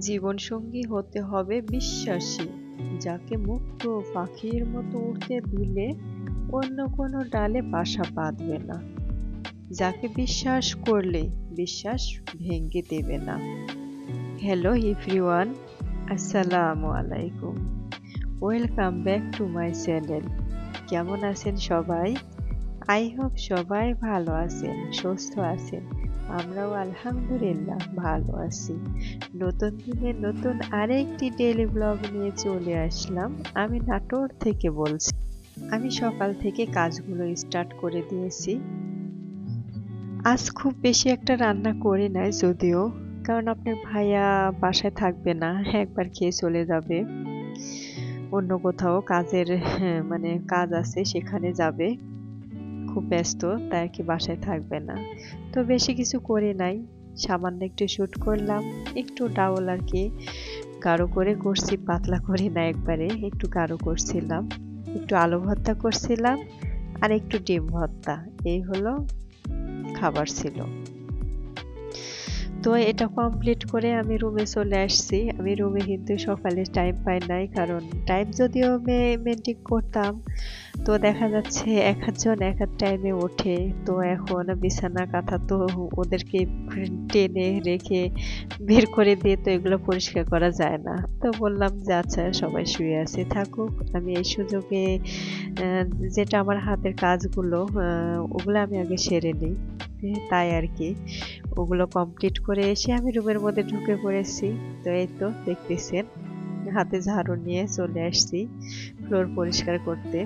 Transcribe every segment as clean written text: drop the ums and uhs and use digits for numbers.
জীবনসঙ্গী হতে হবে বিশ্বাসী, যাকে মুক্ত পাখির মতো উড়তে দিলে অন্য কোনো ডালে বাসা বাঁধবে না, যাকে বিশ্বাস করলে বিশ্বাস ভেঙে দেবে না। হ্যালো এভরিওয়ান, আসসালামু আলাইকুম। Welcome back to my channel. কেমন আছেন সবাই? আই হোপ সবাই ভালো আছেন, সুস্থ আছেন। আমরাও আলহামদুলিল্লাহ ভালো আছি। নতুন দিনে নতুন আরেকটি ডেইলি ব্লগ নিয়ে চলে আসলাম। আমি নাটোর থেকে বলছি। আমি সকাল থেকে কাজগুলো স্টার্ট করে দিয়েছি। আজ খুব বেশি একটা রান্না করি নাই যদিও, কারণ আপনার ভাইয়া বাসায় থাকবে না, একবার খেয়ে চলে যাবে অন্য কোথাও কাজের, মানে কাজ আছে সেখানে যাবে, খুব ব্যস্ত, তাই আর কি বাসায় থাকবে না। তো বেশি কিছু করি নাই, সামান্য একটু শুট করলাম, একটু ডাউল আর কি গাঢ় করে করছি, পাতলা করি না, একবারে একটু গাঢ় করছিলাম, একটু আলু ভর্তা করছিলাম আর একটু ডিম ভর্তা। এই হলো খাবার ছিল। তো এটা কমপ্লিট করে আমি রুমে চলে আসছি। আমি রুমে কিন্তু সকালে টাইম পাই নাই, কারণ টাইম যদিও মেনটেন করতাম, তো দেখা যাচ্ছে এক একজন এক এক টাইমে ওঠে। তো এখন বিছানা কাঁথা তো ওদেরকে টেনে রেখে বের করে দিয়ে তো এগুলো পরিষ্কার করা যায় না। তো বললাম যে আচ্ছা সবাই শুয়ে আছে, থাকুক, আমি এই সুযোগে যেটা আমার হাতের কাজগুলো ওগুলো আমি আগে সেরে নিই। তাই আর কি ওগুলো কমপ্লিট করে এসে আমি রুমের মধ্যে ঢুকে পড়েছি। তো এই তো দেখতেছেন, হাতে ঝাড়ু নিয়ে চলে আসছি ফ্লোর পরিষ্কার করতে।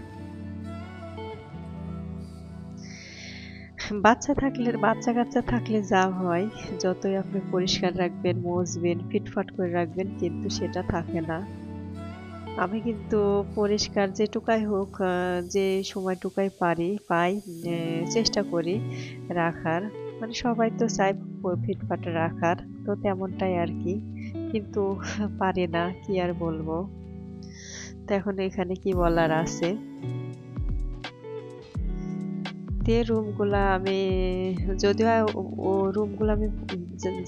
বাচ্চা কাচ্চা থাকলে যা হয়, যতই আপনি পরিষ্কার রাখবেন, মুছবেন, ফিটফাট করে রাখবেন, কিন্তু সেটা থাকে না। আমি কিন্তু পরিষ্কার যেটুকাই হোক, যে সময়টুকাই পাই, চেষ্টা করি রাখার। মানে সবাই তো চায় ফিটফাট রাখার, তো তেমনটাই আর কি, কিন্তু পারি না, কি আর বলবো। তো এখন এখানে কি বলার আছে। দিয়ে রুমগুলা আমি যদিও ও রুমগুলো আমি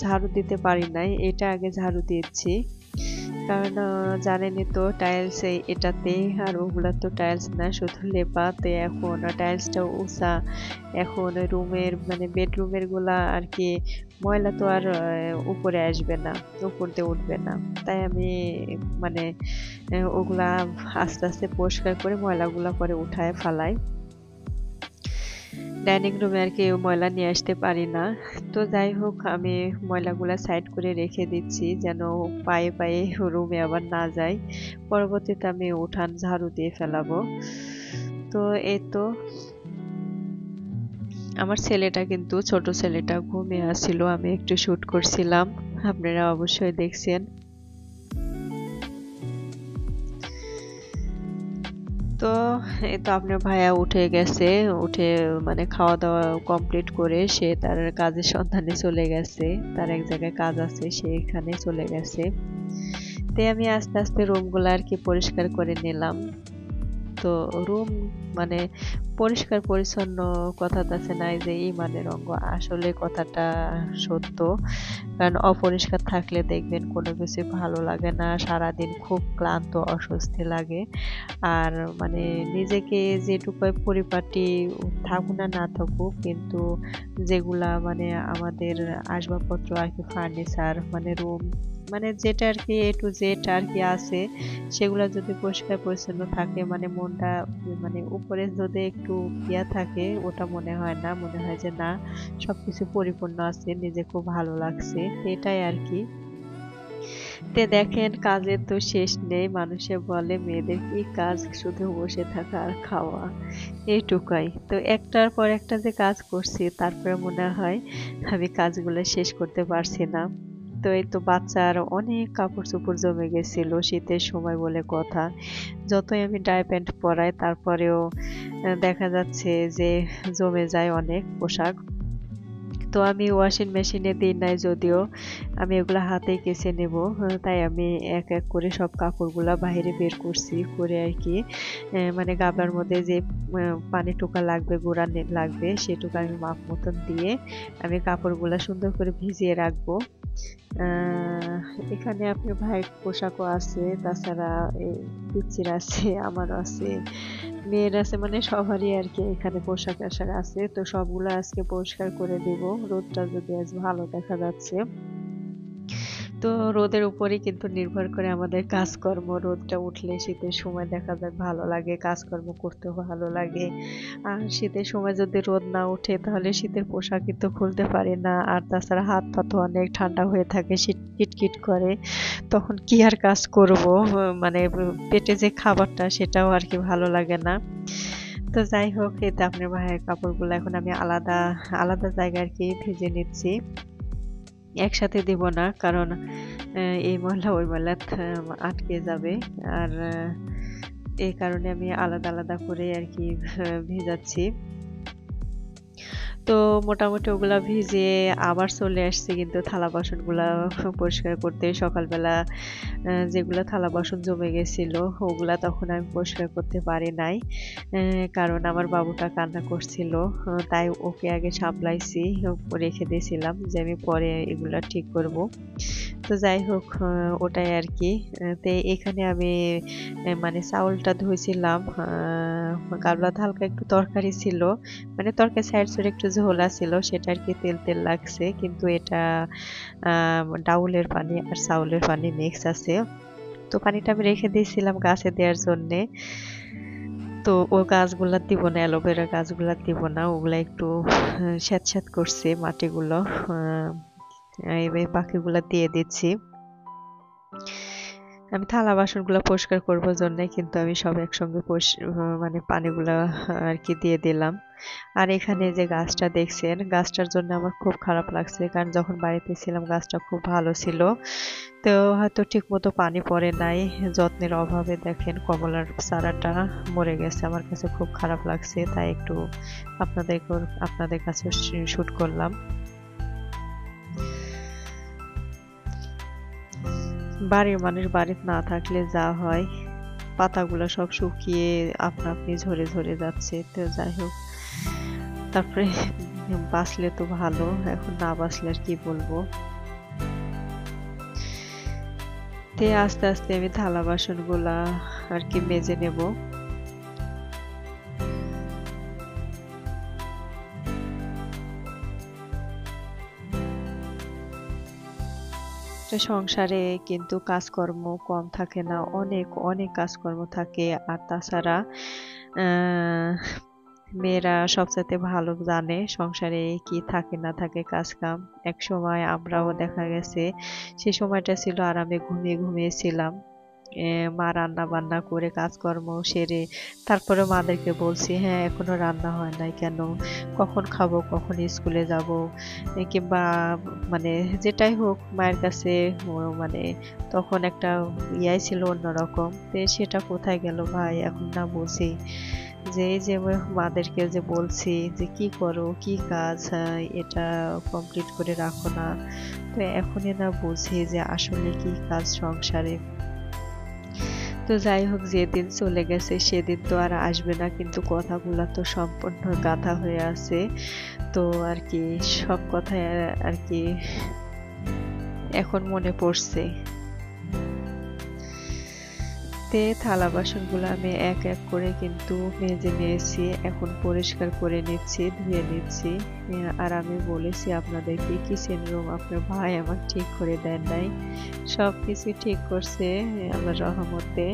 ঝাড়ু দিতে পারি নাই, এটা আগে ঝাড়ু দিয়েছি, কারণ জানেনই তো টাইলস এটাতে, আর ওগুলা তো টাইলস না, শুধু লেপাতে। এখন টাইলসটা উঁচা, এখন রুমের মানে বেডরুমের গুলা আর কি ময়লা তো আর উপরে আসবে না, উপর দিয়ে উঠবে না। তাই আমি মানে ওগুলা আস্তে আস্তে পরিষ্কার করে ময়লাগুলা পরে উঠায় ফালাই। ডাইনিং রুমে আর কি ময়লা নিয়ে আসতে পারি না। তো যাই হোক, আমি ময়লাগুলা সাইড করে রেখে দিচ্ছি, যেন পায়ে পায়ে রুমে আবার না যায়। পরবর্তীতে আমি উঠান ঝাড়ু দিয়ে ফেলাবো। তো এই তো আমার ছেলেটা কিন্তু, ছোট ছেলেটা ঘুমিয়ে আসছিল, আমি একটু শুট করছিলাম, আপনারা অবশ্যই দেখছেন। তো এই তো আপনার ভাইয়া উঠে গেছে, উঠে মানে খাওয়া দাওয়া কমপ্লিট করে সে তার কাজের সন্ধানে চলে গেছে, তার এক জায়গায় কাজ আছে, সে এখানে চলে গেছে। তাই আমি আস্তে আস্তে রুমগুলো আর কি পরিষ্কার করে নিলাম। তো রুম মানে পরিষ্কার পরিচ্ছন্ন, কথাটা আছে নাই যে ইমানের অঙ্গ, আসলে কথাটা সত্য। কারণ অপরিষ্কার থাকলে দেখবেন কোনো কিছু ভালো লাগে না, সারাদিন খুব ক্লান্ত অস্বস্তি লাগে। আর মানে নিজেকে যেটুকু পরিপাটি থাকুক না না থাকুক, কিন্তু যেগুলা মানে আমাদের আসবাবপত্র আর কি, ফার্নিচার মানে রুম, মানে যেটা আর কি এ টু জেড আর কি আছে, সেগুলা যদি পরিষ্কার পরিচ্ছন্ন থাকে, মানে মনটা মানে উপরে যদি একটু ইয়া থাকে, ওটা মনে হয় না, মনে হয় যে না সবকিছু পরিপূর্ণ আছে, নিজে খুব ভালো লাগছে, এটাই আর কি। তে দেখেন কাজের তো শেষ নেই, মানুষে বলে মেয়েদের কি কাজ, শুধু বসে থাকা আর খাওয়া, এইটুকাই। তো একটার পর একটা যে কাজ করছি, তারপরে মনে হয় আমি কাজগুলো শেষ করতে পারছি না। তো এই তো বাচ্চার অনেক কাপড় চোপড় জমে গেছিল, শীতের সময় বলে কথা, যতই আমি ডাই প্যান্ট পরাই তারপরেও দেখা যাচ্ছে যে জমে যায় অনেক পোশাক। তো আমি ওয়াশিং মেশিনে দিই নাই যদিও, আমি এগুলো হাতেই কেচে নেব। তাই আমি এক এক করে সব কাপড়গুলা বাইরে বের করছি, করে আর কি মানে গামলার মধ্যে যে পানি টোকা লাগবে, গুঁড়া লাগবে, সেটুকু আমি মাপ মতন দিয়ে আমি কাপড়গুলা সুন্দর করে ভিজিয়ে রাখবো। এখানে আপনার ভাইয়ের পোশাকও আছে, তাছাড়া এই পিচ্চির আছে, আমারও আছে, মেয়ের আছে, মানে সবারই আর কি এখানে পোশাক আশাক আছে। তো সবগুলো আজকে পরিষ্কার করে দিব, রোদটা যদি আজ ভালো দেখা যাচ্ছে। তো রোদের উপরেই কিন্তু নির্ভর করে আমাদের কাজকর্ম। রোদটা উঠলে শীতের সময় দেখা যায় ভালো লাগে, কাজকর্ম করতেও ভালো লাগে। আর শীতের সময় যদি রোদ না ওঠে তাহলে শীতের পোশাক কিন্তু খুলতে পারি না। আর তাছাড়া হাত পা তো অনেক ঠান্ডা হয়ে থাকে, শীত কিটকিট করে। তখন কি আর কাজ করব? মানে পেটে যে খাবারটা সেটাও আর কি ভালো লাগে না। তো যাই হোক, এই তো আপনার ভাইয়ের কাপড়গুলো এখন আমি আলাদা আলাদা জায়গায় আর কি ভেজে নিচ্ছি। একসাথে দিব না, কারণ এই ময়লা ওই ময়লা আটকে যাবে। আর এই কারণে আমি আলাদা আলাদা করে আর কি ভেজাচ্ছি। তো মোটামুটি ওগুলা ভিজিয়ে আবার চলে আসছি কিন্তু থালা বাসনগুলা পরিষ্কার করতে। সকালবেলা যেগুলা থালা বাসন জমে গেছিল ওগুলা তখন আমি পরিষ্কার করতে পারি নাই, কারণ আমার বাবুটা কান্না করছিল। তাই ওকে আগে সামলাইছি, রেখে দিয়েছিলাম যে আমি পরে এগুলা ঠিক করব। তো যাই হোক, ওটাই আর কি। তো এখানে আমি মানে চাউলটা ধুইছিলাম, গাবলাতে হালকা একটু তরকারি ছিল, মানে তরকারি সাইড সাইড একটু ঝোলা ছিল, সেটা আর কি তেল তেল লাগছে, কিন্তু এটা ডাউলের পানি আর চাউলের পানি মিক্স আছে। তো পানিটা আমি রেখে দিয়েছিলাম গাছে দেওয়ার জন্যে। তো ও গাছগুলা দিব না, অ্যালোভেরা গাছগুলা দিব না, ওগুলা একটু স্যাঁত স্যাঁত করছে মাটিগুলো। এই বাকিগুলা দিয়ে দিচ্ছি। আমি থালা বাসনগুলো পরিষ্কার করবার জন্য কিন্তু আমি সব একসঙ্গে মানে পানিগুলা আর কি দিয়ে দিলাম। আর এখানে যে গাছটা দেখছেন, গাছটার জন্য আমার খুব খারাপ লাগছে, কারণ যখন বাড়িতে ছিলাম গাছটা খুব ভালো ছিল। তো হয়তো ঠিক মতো পানি পড়ে নাই, যত্নের অভাবে দেখেন কমলার চারাটা মরে গেছে। আমার কাছে খুব খারাপ লাগছে, তাই একটু আপনাদের কাছে শুট করলাম। বাড়ির মানুষ বাড়িতে না থাকলে যা হয়, পাতাগুলো সব শুকিয়ে আপনা আপনি ঝরে ঝরে যাচ্ছে। তো যাই হোক, তারপরে বাঁচলে তো ভালো, এখন না বাঁচলে আর কি বলবো। তে আস্তে আস্তে আমি থালা বাসনগুলা আর কি মেজে নেব। সংসারে কিন্তু কাজকর্ম কম থাকে না, অনেক অনেক কাজকর্ম থাকে। আর তাছাড়া আহ মেয়েরা সবচাইতে ভালো জানে সংসারে কি থাকে না থাকে কাজ কাম। এক সময় আমরাও দেখা গেছে সে সময়টা ছিল আরামে ঘুমিয়ে ঘুমিয়েছিলাম। মা রান্না বান্না করে কাজকর্ম সেরে তারপরে মাদেরকে বলছি, হ্যাঁ এখনো রান্না হয় নাই কেন, কখন খাবো, কখন স্কুলে যাব, কিংবা মানে যেটাই হোক মায়ের কাছে মানে তখন একটা ইয়াই ছিল অন্যরকম। তো সেটা কোথায় গেল ভাই, এখন না বলছি যে এই যে মাদেরকে যে বলছি যে কি করো, কি কাজ, এটা কমপ্লিট করে রাখো না। তো এখনই না বুঝি যে আসলে কি কাজ সংসারে। তো যাই হোক, যেদিন চলে গেছে সেদিন তো আর আসবে না, কিন্তু কথাগুলো তো সম্পূর্ণ গাঁথা হয়ে আছে। তো আর কি সব কথাই আর কি এখন মনে পড়ছে। তে থালা বাসনগুলো আমি এক এক করে কিন্তু মেজে নিয়েছি, এখন পরিষ্কার করে নিচ্ছি, ধুয়ে নিচ্ছি। আর আমি বলেছি আপনাদেরকে কিচেন রুম আপনার ভাই আমার ঠিক করে দেন নাই, সব কিছু ঠিক করছে আল্লাহর রহমতে।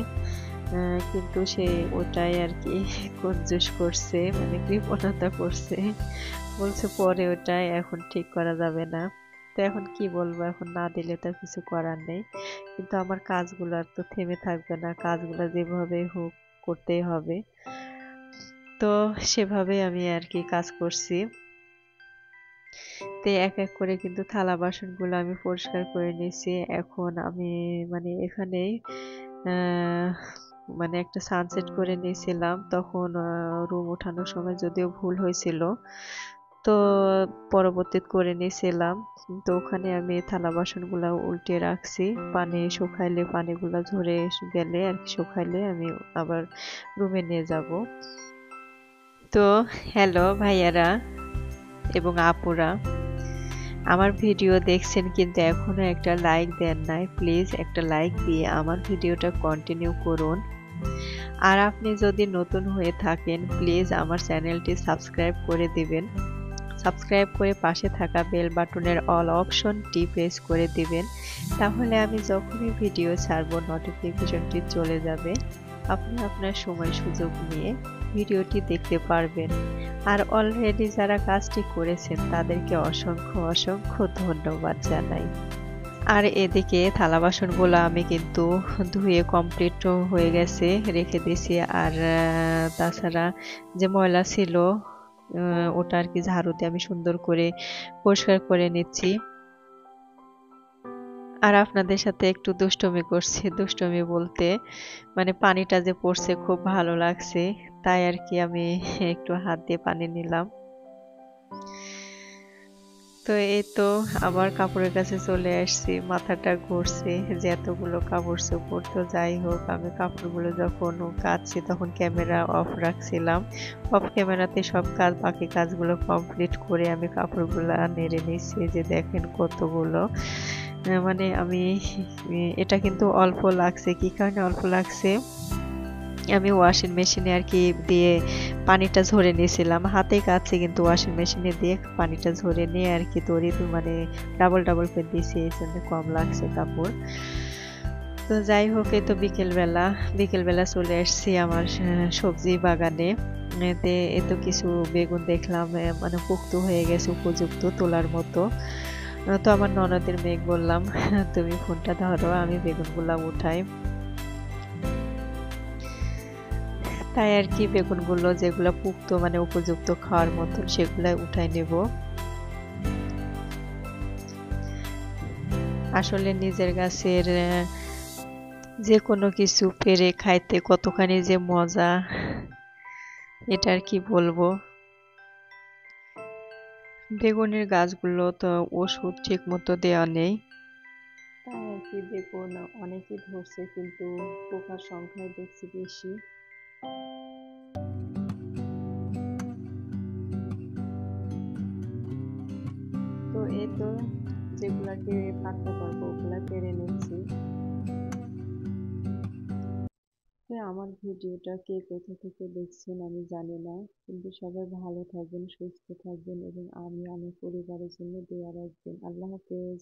কিন্তু সে ওটাই আর কি কঞ্জুস করছে, মানে কৃপণতা করছে, বলছে পরে ওটাই, এখন ঠিক করা যাবে না। তো এখন কি বলবো, এখন না দিলে তো কিছু করার নেই। কিন্তু আমার কাজগুলো আর তো থেমে থাকবে না, কাজগুলো যেভাবে হোক করতেই হবে। তো সেভাবে আমি আর কি কাজ করছি। তো এক এক করে কিন্তু থালা বাসনগুলো আমি পরিষ্কার করে নিয়েছি। এখন আমি মানে এখানে আহ মানে একটা সানসেট করে নিয়েছিলাম, তখন রুম ওঠানোর সময় যদিও ভুল হয়েছিল, তো পরবর্তীতে করে নিয়েছিলাম। তো ওখানে আমি থালা বাসনগুলো উল্টে রাখছি, পানি শুকাইলে, পানিগুলো ঝরে গেলে আর কি শুকাইলে আমি আবার রুমে নিয়ে যাব। তো হ্যালো ভাইয়ারা এবং আপুরা, আমার ভিডিও দেখছেন কিন্তু এখনো একটা লাইক দেন নাই, প্লিজ একটা লাইক দিয়ে আমার ভিডিওটা কন্টিনিউ করুন। আর আপনি যদি নতুন হয়ে থাকেন প্লিজ আমার চ্যানেলটি সাবস্ক্রাইব করে দিবেন। সাবস্ক্রাইব করে পাশে থাকা বেল বাটনের অল অপশনটি প্রেস করে দিবেন, তাহলে আমি যখনই ভিডিও ছাড়বো নোটিফিকেশনটি চলে যাবে। আপনি আপনার সময় সুযোগ নিয়ে ভিডিওটি দেখতে পারবেন। আর অলরেডি যারা কাজটি করেছেন তাদেরকে অসংখ্য অসংখ্য ধন্যবাদ জানাই। আর এদিকে থালা বাসনগুলো আমি কিন্তু ধুয়ে কমপ্লিট হয়ে গেছে, রেখে দিয়েছি। আর তাছাড়া যে ময়লা ছিল ওটা আর কি ঝাড়ুতে আমি সুন্দর করে পরিষ্কার করে নিচ্ছি। আর আপনাদের সাথে একটু দুষ্টুমি করছি, দুষ্টুমি বলতে মানে পানিটা যে পড়ছে খুব ভালো লাগছে, তাই আর কি আমি একটু হাত দিয়ে পানি নিলাম। তো এই তো আবার কাপড়ের কাছে চলে আসছি, মাথাটা ঘুরছে যে এতগুলো কাপড় চোপড়। তো যাই হোক, আমি কাপড়গুলো যখন কাচ্ছি তখন ক্যামেরা অফ রাখছিলাম, অফ ক্যামেরাতে সব কাজ বাকি কাজগুলো কমপ্লিট করে আমি কাপড়গুলো নেড়ে নিচ্ছি। যে দেখেন কতগুলো, মানে আমি এটা কিন্তু অল্প লাগছে। কি কারণে অল্প লাগছে, আমি ওয়াশিং মেশিনে আর কি দিয়ে পানিটা ঝরে নিয়েছিলাম, হাতে কাছে কিন্তু ওয়াশিং মেশিনে দিয়ে পানিটা ঝরে নিয়ে আর কি দড়ি মানে ডাবল ডাবল করে দিয়েছি, এই জন্য কম লাগছে কাপড়। তো যাই হোক, এই তো বিকেলবেলা চলে আসছি আমার সবজি বাগানে। এতে এ তো কিছু বেগুন দেখলাম মানে পোক্ত হয়ে গেছে, উপযুক্ত তোলার মতো। তো আমার ননদের মেয়ে বললাম তুমি ফোনটা ধরো, আমি বেগুনগুলা উঠাই। তাই আর কি বেগুনগুলো যেগুলো পুক্ত মানে উপযুক্ত খাওয়ার মতন সেগুলো উঠাই নেব। আসলে নিজের গাছের যে কোনো কিছু পেরে খাইতে কতখানি যে মজা, এটা আর কি বলবো। বেগুনের গাছগুলো তো ওষুধ ঠিক মতো দেওয়া নেই, তাই আর কি বেগুন অনেকই ধরছে কিন্তু পোকার সংখ্যায় দেখছি বেশি। তো এই তো যেগুলাকে পাকতে পারবো ওগুলা পেরে নিচ্ছি। আমার ভিডিওটা কে কোথা থেকে দেখছেন আমি জানি না, কিন্তু সবাই ভালো থাকবেন, সুস্থ থাকবেন এবং আমি আমার পরিবারের জন্য দোয়া রাখবেন। আল্লাহ হাফেজ।